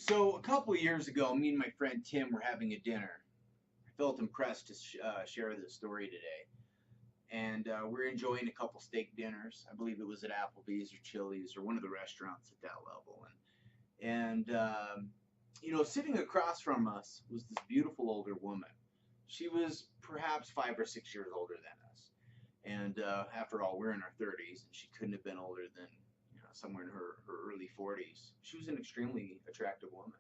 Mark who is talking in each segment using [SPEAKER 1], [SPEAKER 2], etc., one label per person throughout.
[SPEAKER 1] So a couple of years ago, me and my friend Tim were having a dinner. I felt impressed to share this story today. And we're enjoying a couple steak dinners. I believe it was at Applebee's or Chili's or one of the restaurants at that level. And sitting across from us was this beautiful older woman. She was perhaps 5 or 6 years older than us. And after all, we're in our 30s, and she couldn't have been older than somewhere in her early 40s. She was an extremely attractive woman.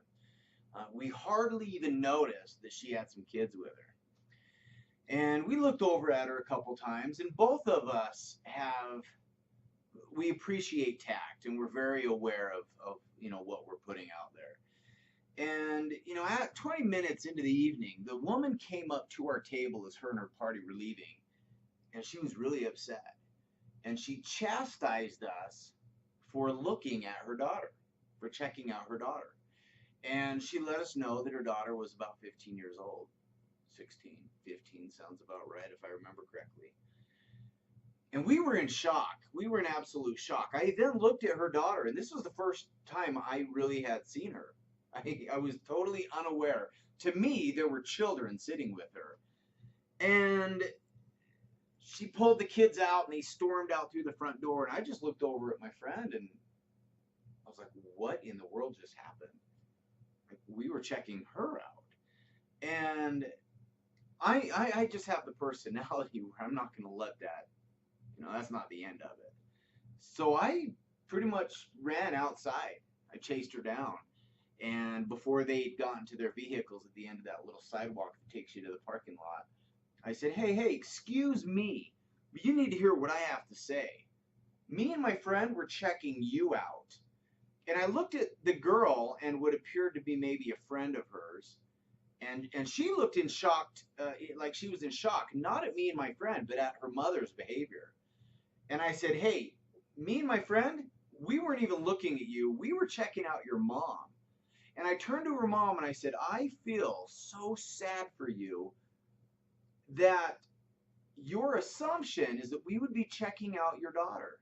[SPEAKER 1] We hardly even noticed that she had some kids with her. And we looked over at her a couple times, and both of us we appreciate tact, and we're very aware of what we're putting out there. And, at 20 minutes into the evening, the woman came up to our table as her and her party were leaving, and she was really upset. And she chastised us for looking at her daughter, for checking out her daughter. And she let us know that her daughter was about 15 years old. 16, 15 sounds about right if I remember correctly. And we were in shock. We were in absolute shock. I then looked at her daughter, and this was the first time I really had seen her. I was totally unaware. To me, there were children sitting with her. And she pulled the kids out, and they stormed out through the front door. And I just looked over at my friend, and I was like, what in the world just happened? Like, we were checking her out. And I just have the personality where I'm not going to let that, that's not the end of it. So I pretty much ran outside. I chased her down. And before they'd gotten to their vehicles at the end of that little sidewalk that takes you to the parking lot, I said, hey, excuse me, but you need to hear what I have to say. Me and my friend were checking you out. And I looked at the girl and what appeared to be maybe a friend of hers. And she looked in shocked, like she was in shock, not at me and my friend, but at her mother's behavior. And I said, hey, me and my friend, we weren't even looking at you. We were checking out your mom. And I turned to her mom and I said, I feel so sad for you that your assumption is that we would be checking out your daughter.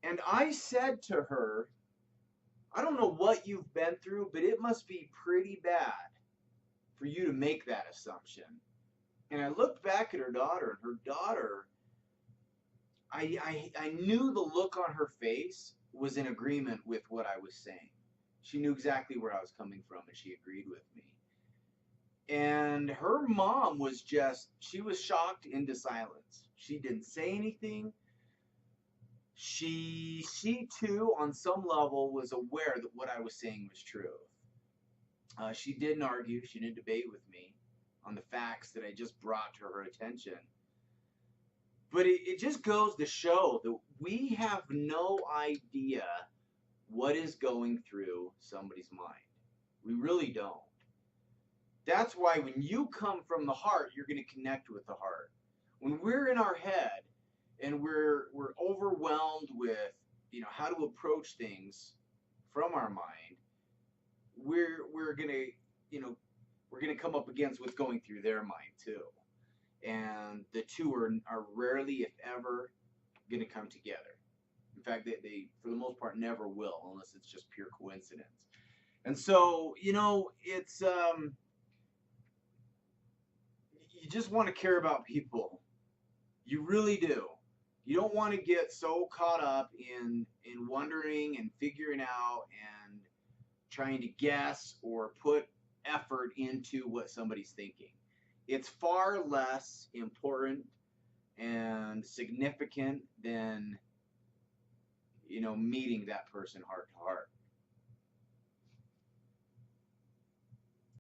[SPEAKER 1] And I said to her, I don't know what you've been through, but it must be pretty bad for you to make that assumption. And I looked back at her daughter, and her daughter, I knew the look on her face was in agreement with what I was saying. She knew exactly where I was coming from, and she agreed with me. And her mom she was shocked into silence. She didn't say anything. She too, on some level, was aware that what I was saying was true. She didn't argue. She didn't debate with me on the facts that I just brought to her attention. But it just goes to show that we have no idea what is going through somebody's mind. We really don't. That's why when you come from the heart, you're going to connect with the heart. When we're in our head and we're overwhelmed with how to approach things from our mind, we're gonna we're gonna come up against what's going through their mind too, and the two are rarely, if ever, gonna come together. In fact, they for the most part never will, unless it's just pure coincidence. And so it's you just want to care about people. You really do. You don't want to get so caught up in wondering and figuring out and trying to guess or put effort into what somebody's thinking. It's far less important and significant than meeting that person heart to heart.